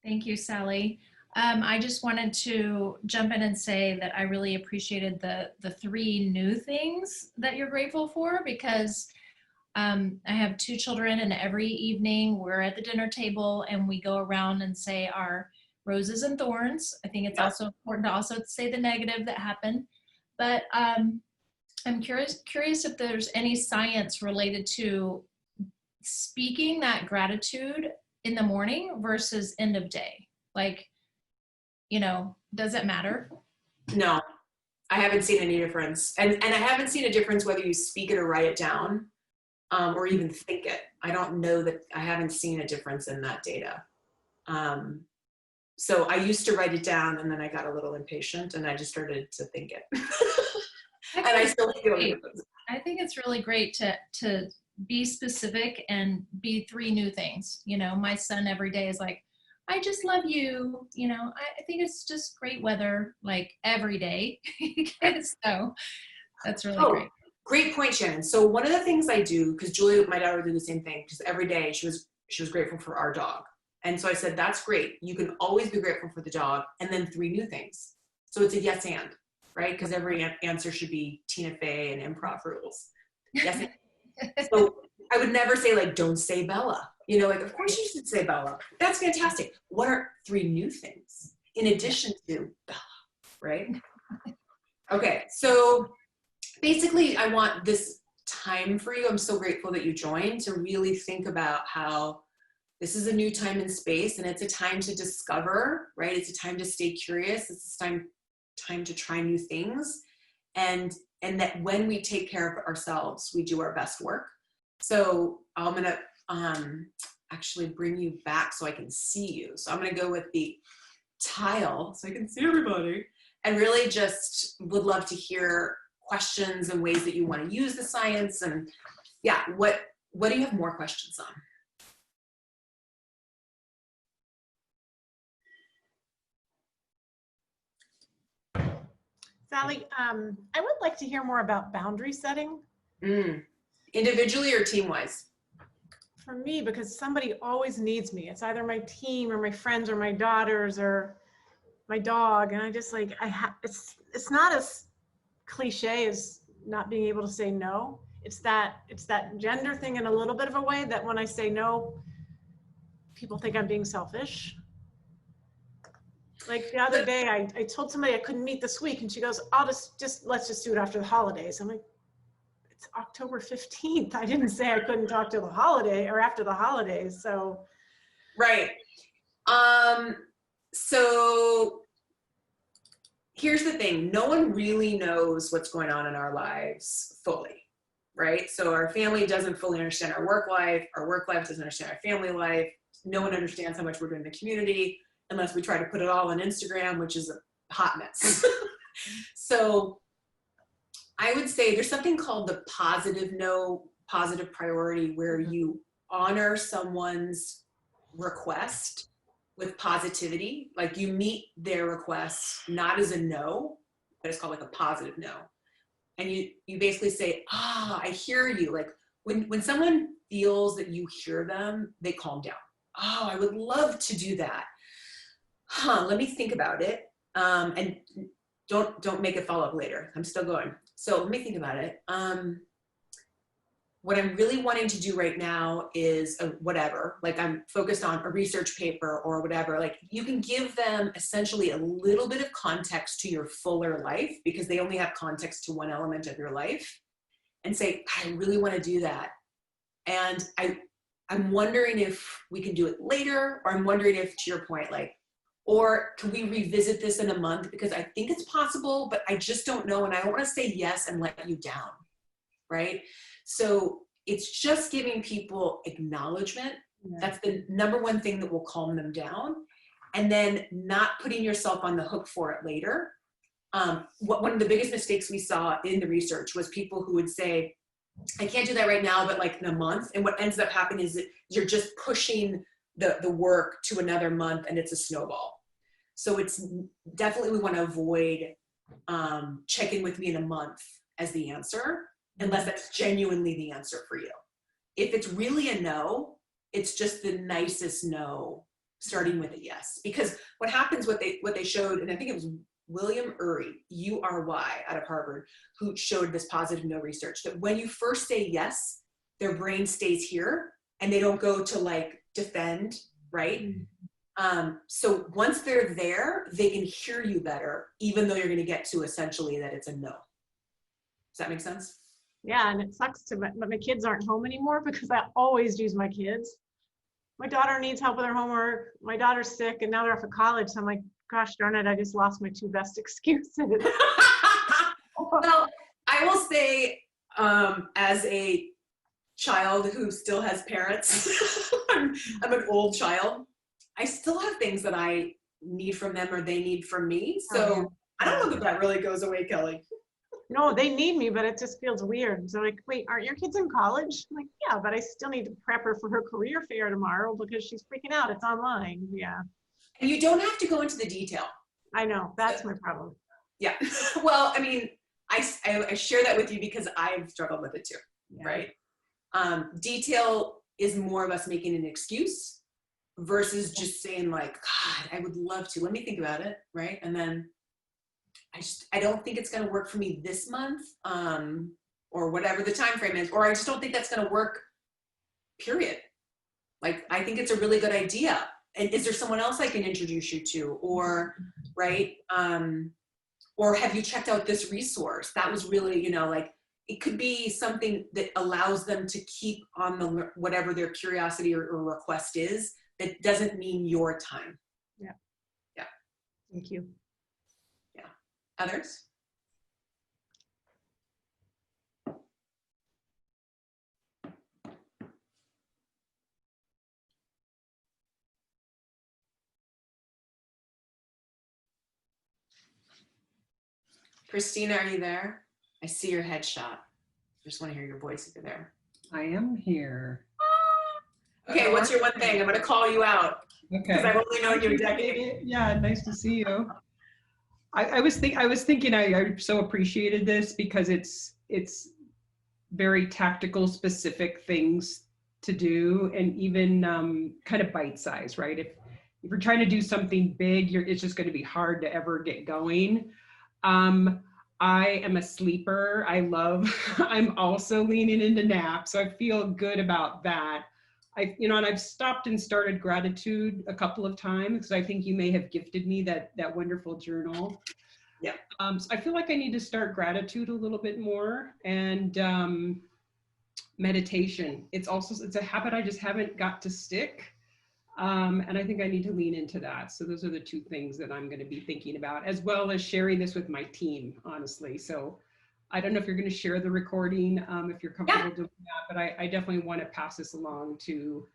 Thank you, Sally. I just wanted to jump in and say that I really appreciated the 3 new things that you're grateful for, because I have 2 children, and every evening we're at the dinner table and we go around and say our roses and thorns. I think it's also important to also say the negative that happened. But I'm curious if there's any science related to speaking that gratitude in the morning versus end of day. Does it matter? No, I haven't seen any difference. And I haven't seen a difference whether you speak it or write it down, or even think it. I don't know that I haven't seen a difference in that data. So I used to write it down, and then I got a little impatient and I just started to think it. And I still feel it. I think it's really great to be specific and be 3 new things. My son every day is like, I just love you. I think it's just great weather, like every day. So that's really great. Great point, Shannon. So one of the things I do, because Julia, my daughter, did the same thing, because every day she was grateful for our dog. And so I said, that's great. You can always be grateful for the dog, and then 3 new things. So it's a yes and, right? Because every answer should be Tina Fey and improv rules. Yes and. So I would never say like, don't say Bella. Of course you should say Bella. That's fantastic. What are 3 new things in addition to Bella, right? Okay, so basically I want this time for you. I'm so grateful that you joined to really think about how this is a new time and space, and it's a time to discover, right? It's a time to stay curious. It's a time to try new things. And that when we take care of ourselves, we do our best work. So I'm going to actually bring you back so I can see you. So I'm going to go with the tile so I can see everybody, and really just would love to hear questions and ways that you want to use the science. And what do you have more questions on? Sally, I would like to hear more about boundary setting. Individually or team-wise? For me, because somebody always needs me. It's either my team or my friends or my daughters or my dog. And I just like, it's not as cliche as not being able to say no. It's that gender thing in a little bit of a way that when I say no, people think I'm being selfish. Like the other day, I told somebody I couldn't meet this week, and she goes, let's just do it after the holidays. I'm like, it's October 15th. I didn't say I couldn't talk to the holiday or after the holidays. So. Right. So here's the thing. No one really knows what's going on in our lives fully, right? So our family doesn't fully understand our work life. Our work life doesn't understand our family life. No one understands how much we're doing in the community unless we try to put it all on Instagram, which is a hot mess. So I would say there's something called the positive no, positive priority, where you honor someone's request with positivity. Like you meet their requests not as a no, but it's called like a positive no. And you basically say, I hear you. Like when someone feels that you hear them, they calm down. oh, I would love to do that. Let me think about it. And don't make a follow-up later. I'm still going. So let me think about it. What I'm really wanting to do right now is whatever, like I'm focused on a research paper or whatever. Like you can give them essentially a little bit of context to your fuller life because they only have context to one element of your life, and say, I really want to do that. And I'm wondering if we can do it later, or I'm wondering if, to your point, like, or can we revisit this in a month? Because I think it's possible, but I just don't know. And I don't want to say yes and let you down, right? So it's just giving people acknowledgement. Yeah. That's the number one thing that will calm them down. And then not putting yourself on the hook for it later. One of the biggest mistakes we saw in the research was people who would say, I can't do that right now, but like in a month. And what ends up happening is that you're just pushing the work to another month, and it's a snowball. So it's definitely, we want to avoid checking with me in a month as the answer, unless that's genuinely the answer for you. If it's really a no, it's just the nicest no, starting with a yes. Because what happens, what they showed, and I think it was William Ury, U-R-Y, out of Harvard, who showed this positive no research, that when you first say yes, their brain stays here and they don't go to like defend, right? So once they're there, they can hear you better, even though you're going to get to essentially that it's a no. Does that make sense? Yeah, and it sucks but my kids aren't home anymore because I always use my kids. My daughter needs help with her homework. My daughter's sick and now they're off of college. So I'm like, gosh darn it, I just lost my two best excuses. Well, I will say, as a child who still has parents, I'm an old child. I still have things that I need from them or they need from me. So I don't know that really goes away, Kelly. No, they need me, but it just feels weird. So like, wait, aren't your kids in college? I'm like, yeah, but I still need to prep her for her career fair tomorrow because she's freaking out. It's online. Yeah. And you don't have to go into the detail. I know. That's my problem. Yeah. Well, I mean, I share that with you because I've struggled with it too, right? Detail is more of us making an excuse versus just saying like, God, I would love to. Let me think about it, right? And then I don't think it's going to work for me this month, or whatever the time frame is, or I just don't think that's going to work, period. Like, I think it's a really good idea. And is there someone else I can introduce you to? Or, right? Or have you checked out this resource? That was really, like, it could be something that allows them to keep on the whatever their curiosity or request is. That doesn't mean your time. Yeah. Yeah. Thank you. Yeah. Others? Christina, are you there? I see your headshot. I just want to hear your voice if you're there. I am here. Okay, what's your one thing? I'm going to call you out. Okay. Because I've only known you a decade. Yeah, nice to see you. I was thinking I so appreciated this because it's very tactical, specific things to do, and even kind of bite size, right? If you're trying to do something big, it's just going to be hard to ever get going. I am a sleeper. I'm also leaning into naps, so I feel good about that. And I've stopped and started gratitude a couple of times because I think you may have gifted me that wonderful journal. Yeah. So I feel like I need to start gratitude a little bit more, and meditation. It's a habit I just haven't got to stick. And I think I need to lean into that. So those are the two things that I'm going to be thinking about, as well as sharing this with my team, honestly. So I don't know if you're going to share the recording, if you're comfortable doing that, but I definitely want to pass this along to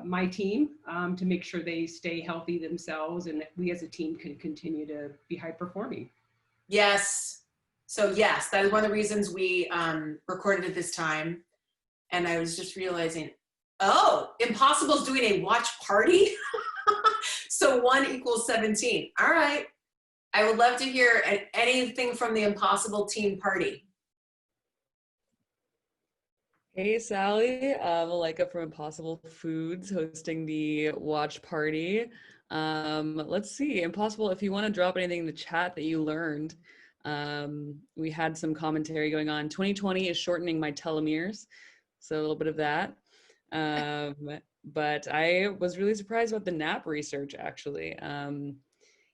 my team to make sure they stay healthy themselves and that we as a team can continue to be high performing. Yes. So yes, that is one of the reasons we recorded at this time. And I was just realizing, oh, Impossible's doing a watch party. So 1 equals 17. All right. I would love to hear anything from the Impossible team party. Hey, Sally, Malika from Impossible Foods hosting the watch party. Let's see, Impossible, if you want to drop anything in the chat that you learned. We had some commentary going on. 2020 is shortening my telomeres, so a little bit of that. But I was really surprised about the nap research, actually.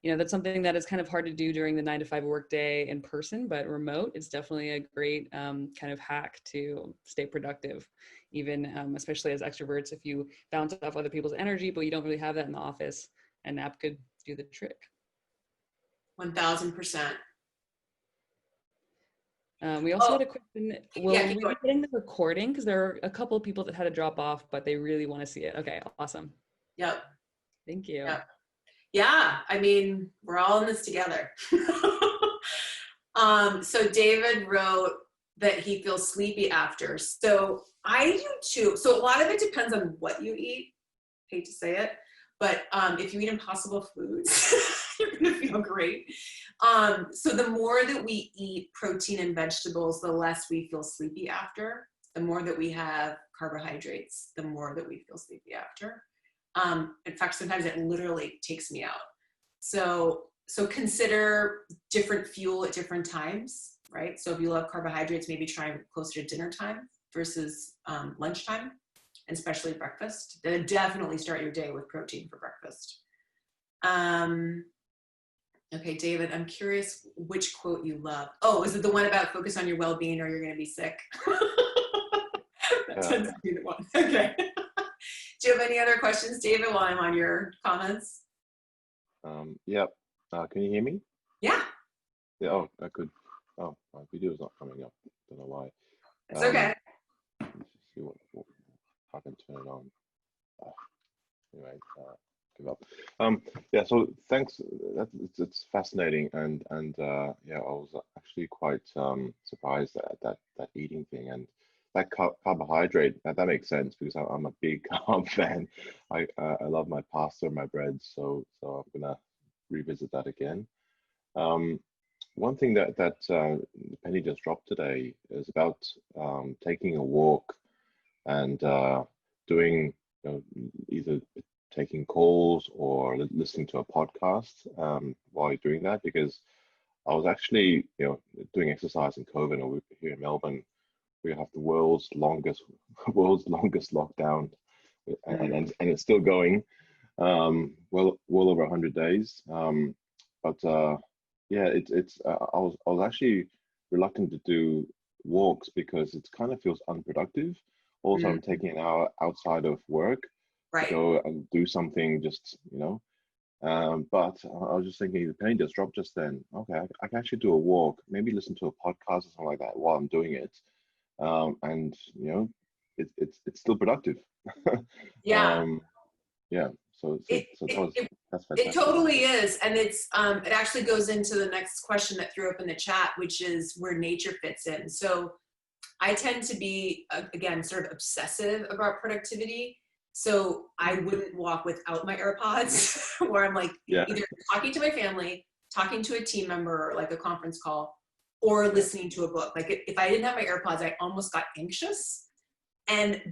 That's something that is kind of hard to do during the 9-to-5 workday in person, but remote is definitely a great kind of hack to stay productive, even especially as extroverts. If you bounce off other people's energy, but you don't really have that in the office, a nap could do the trick. 1000%. We also had a question. Will yeah, we be getting the recording? Because there are a couple of people that had to drop off, but they really want to see it. Okay, awesome. Yep. Thank you. Yep. Yeah, I mean, we're all in this together. So David wrote that he feels sleepy after. So I do too. So a lot of it depends on what you eat. Hate to say it, but if you eat Impossible Foods, you're gonna feel great. So the more that we eat protein and vegetables, the less we feel sleepy after. The more that we have carbohydrates, the more that we feel sleepy after. In fact, sometimes it literally takes me out. So consider different fuel at different times, right? So if you love carbohydrates, maybe try closer to dinner time versus lunchtime, and especially breakfast. Then definitely start your day with protein for breakfast. Okay, David, I'm curious which quote you love. Oh, is it the one about focus on your well-being or you're going to be sick? That tends to be the one. Okay. Do you have any other questions, David, while I'm on your comments? Yep. Can you hear me? Yeah. Yeah. Oh, I could. Oh, my video is not coming up. Don't know why. It's okay. Let's see what I can turn it on. Anyway, give up. Yeah. So thanks. It's fascinating, and yeah, I was actually quite surprised at that eating thing and. That carbohydrate, that makes sense because I'm a big carb fan. I love my pasta and my bread, so I'm gonna revisit that again. One thing that Penny just dropped today is about taking a walk and doing either taking calls or listening to a podcast while you're doing that, because I was actually doing exercise in COVID or here in Melbourne. We have the world's longest lockdown, and it's still going, well over 100 days. But yeah, it's I was actually reluctant to do walks because it kind of feels unproductive. Also, I'm taking an hour outside of work to go and do something, just but I was just thinking, the penny just dropped just then. Okay, I can actually do a walk, maybe listen to a podcast or something like that while I'm doing it. And it's still productive. Yeah. Yeah. So that's fantastic. It totally is, and it's it actually goes into the next question that threw up in the chat, which is where nature fits in. So I tend to be again sort of obsessive about productivity. So I wouldn't walk without my AirPods, where I'm like either talking to my family, talking to a team member, or like a conference call, or listening to a book. Like if I didn't have my AirPods, I almost got anxious.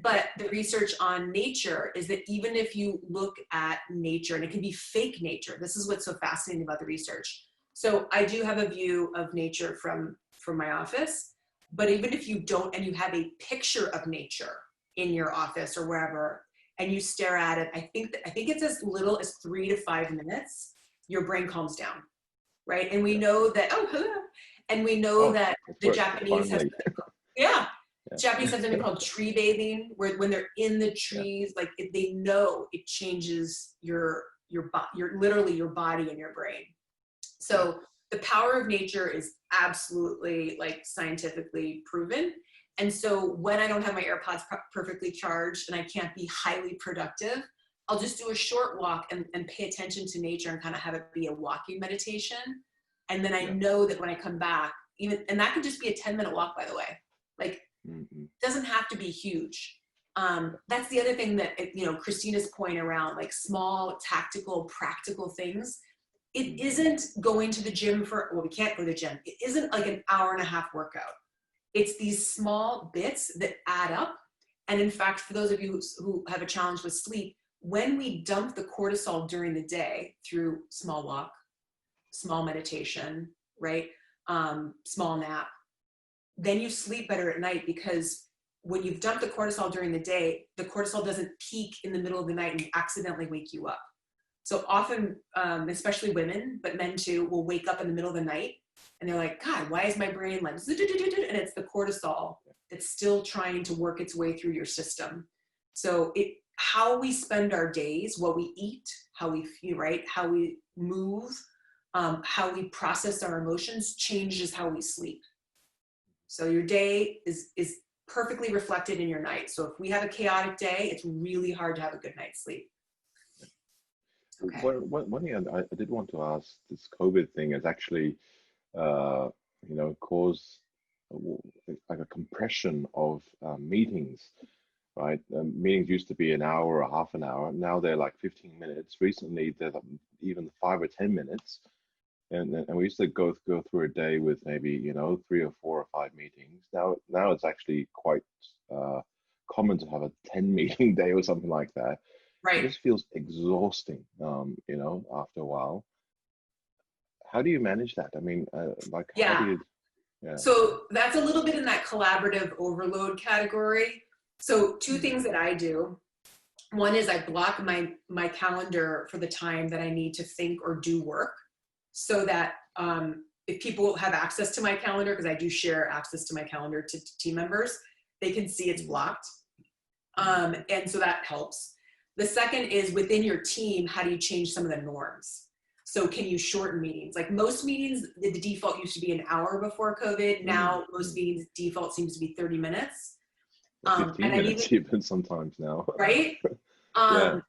But the research on nature is that even if you look at nature, and it can be fake nature, this is what's so fascinating about the research. So I do have a view of nature from my office, but even if you don't, and you have a picture of nature in your office or wherever, and you stare at it, I think it's as little as 3 to 5 minutes, your brain calms down, right? And we know that, and we know that the Japanese have, Japanese have something called tree bathing, where when they're in the trees, like they know it changes your literally your body and your brain. So the power of nature is absolutely like scientifically proven. And so when I don't have my AirPods perfectly charged and I can't be highly productive, I'll just do a short walk and pay attention to nature and kind of have it be a walking meditation. And then I know that when I come back, and that could just be a 10-minute walk, by the way, like doesn't have to be huge. That's the other thing that, Christina's point around like small, tactical, practical things. It isn't going to the gym we can't go to the gym. It isn't like an hour and a half workout. It's these small bits that add up And in fact, for those of you who have a challenge with sleep, when we dump the cortisol during the day through small walk, small meditation, right? Small nap, then you sleep better at night, because when you've dumped the cortisol during the day, the cortisol doesn't peak in the middle of the night and accidentally wake you up. So often, especially women, but men too, will wake up in the middle of the night and they're like, God, why is my brain like, and it's the cortisol that's still trying to work its way through your system. So how we spend our days, what we eat, how we feel, right? How we move, how we process our emotions changes how we sleep. So your day is perfectly reflected in your night. So if we have a chaotic day, it's really hard to have a good night's sleep. Okay. One thing I did want to ask, this COVID thing has actually, caused like a compression of meetings, right? Meetings used to be an hour or half an hour. Now they're like 15 minutes. Recently, they're even 5 or 10 minutes. And we used to go through a day with maybe 3 or 4 or 5 meetings. Now it's actually quite common to have a 10 meeting day or something like that. Right. It just feels exhausting, after a while. How do you manage that? I mean, how do you? Yeah. So that's a little bit in that collaborative overload category. So 2 things that I do. One is I block my calendar for the time that I need to think or do work, so that if people have access to my calendar, because I do share access to my calendar to team members, they can see it's blocked. And so that helps. The second is within your team, how do you change some of the norms? So can you shorten meetings? Like most meetings, the default used to be an hour before COVID. Now most meetings default seems to be 30 minutes. 15 minutes even sometimes now. Right? Yeah.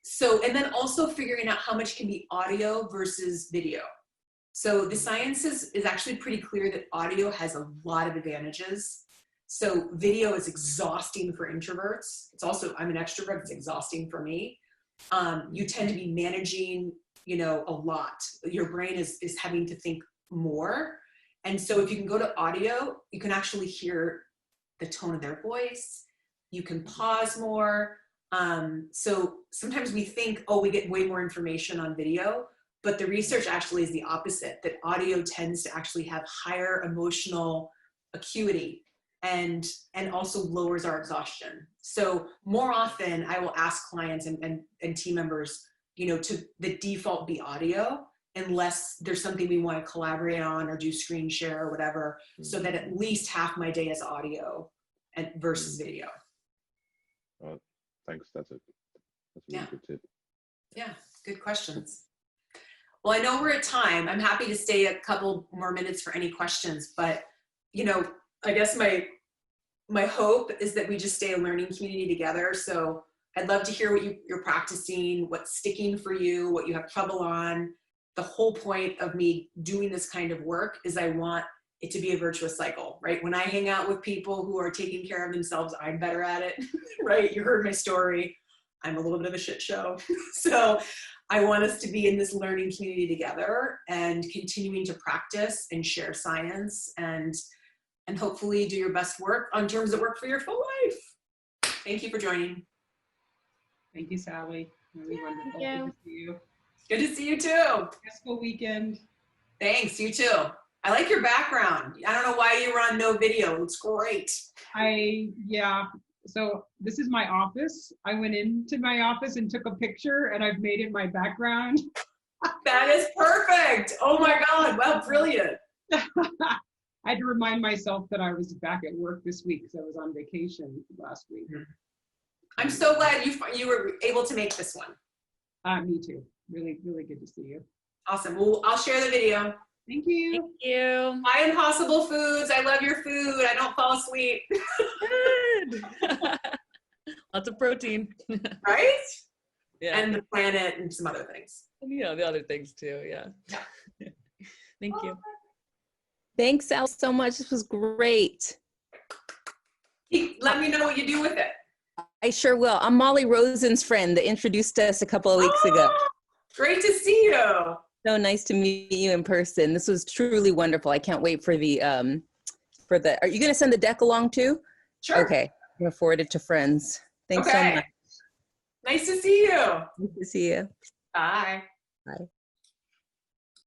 So, and then also figuring out how much can be audio versus video. So the science is actually pretty clear that audio has a lot of advantages. So video is exhausting for introverts. It's also, I'm an extrovert, it's exhausting for me. You tend to be managing, a lot. Your brain is having to think more. And so if you can go to audio, you can actually hear the tone of their voice. You can pause more. So sometimes we think, we get way more information on video, but the research actually is the opposite, that audio tends to actually have higher emotional acuity and also lowers our exhaustion. So more often I will ask clients and team members, to the default be audio, unless there's something we want to collaborate on or do screen share or whatever, so that at least half my day is audio and versus video. Thanks. That's a really good tip. Yeah, good questions. Well, I know we're at time. I'm happy to stay a couple more minutes for any questions, but I guess my hope is that we just stay a learning community together. So I'd love to hear what you're practicing, what's sticking for you, what you have trouble on. The whole point of me doing this kind of work is I want it to be a virtuous cycle, right? When I hang out with people who are taking care of themselves, I'm better at it, right? You heard my story. I'm a little bit of a shit show. So I want us to be in this learning community together and continuing to practice and share science and hopefully do your best work on terms that work for your full life. Thank you for joining. Thank you, Sally. Really wonderful. you. Good to see you. Good to see you too. Successful weekend. Thanks, you too. I like your background. I don't know why you were on no video. It's great. So this is my office. I went into my office and took a picture and I've made it my background. That is perfect. Oh my God. Wow, brilliant. I had to remind myself that I was back at work this week because I was on vacation last week. I'm so glad you were able to make this one. Me too. Really, really good to see you. Awesome. Well, I'll share the video. Thank you. Thank you. Buy Impossible Foods. I love your food. I don't fall asleep. Good. Lots of protein. Right? Yeah. And the planet and some other things. The other things too. Yeah. Thank you. Thanks, Al, so much. This was great. Let me know what you do with it. I sure will. I'm Molly Rosen's friend that introduced us a couple of weeks ago. Great to see you. So nice to meet you in person. This was truly wonderful. I can't wait for the, are you going to send the deck along too? Sure. Okay. I'm gonna forward it to friends. Thanks so Okay. much. Nice to see you. Good to see you. Bye. Bye.